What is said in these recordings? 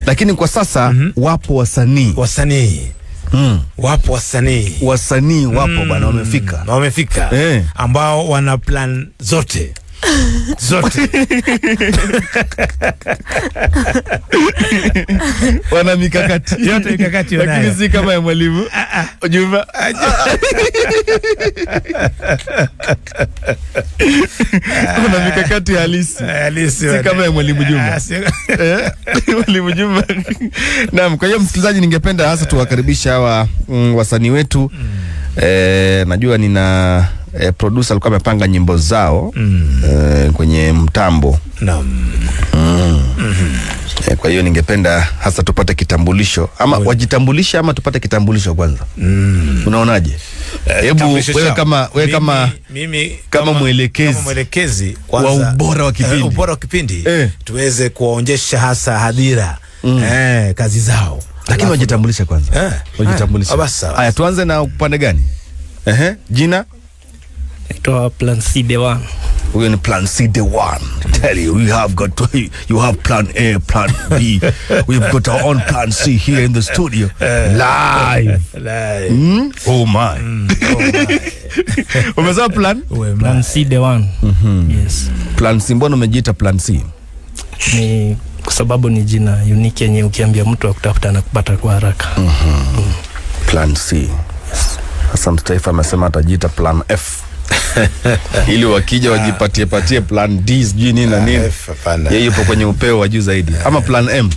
Lakini kwa sasa wapo wasanii. Wapo wasanii wapo bwana, wamefika. Ambao wana plan zote. Wana mikakati yote, lakini si kama ya mwalimu Juma. Wana mikakati halisi, si kama ya mwalimu Juma. Mwalimu Juma. Naam, kwa hiyo msikilizaji, ningependa hasa tuwakaribisha hawa wasanii wetu. Najua nina producer alikuwa amepanga nyimbo zao kwenye mtambo. Naam. Kwa hiyo ningependa hasa tupate kitambulisho, ama wajitambulisha ama tupate kitambulisho kwanza. Unaonaje? Hebu wewe kama mwelekezi kwanza wa ubora wa kipindi, tuweze kuwaonyesha hasa hadhira kazi zao. Lakini wajitambulisha kwanza. Wajitambulisha. Haya, tuanze na upande gani? Jina? Naitwa Plan C The One. Huyo ni Plan C The One. Tell you, you have Plan A, Plan B. We've got our own Plan C here in the studio. Live. Oh my. Umesema Plan C The One. Yes. Plan C, mbona umejiita Plan C? Ni kwa sababu ni jina unique yenye ukiambia mtu akutafuta na kupata kwa haraka. Plan C. Sasa mtaifa amesema atajiita Plan F. Ili wakija wajipatie Plan D sijui nini na nini. Yeye yupo kwenye upeo wa juu zaidi. Ama Plan M.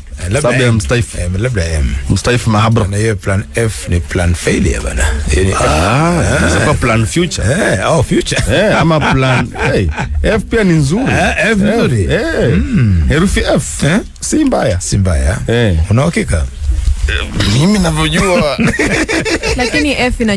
Sababu ya mstaifu. Labda M. Mstaifu mahabra. Na hiyo Plan F ni Plan failure bana. Sasa Plan Future. Future. Ama Plan F pia ni nzuri. F nzuri. Herufi F. Si mbaya. Una hakika? Mimi ninavyojua. Lakini F ina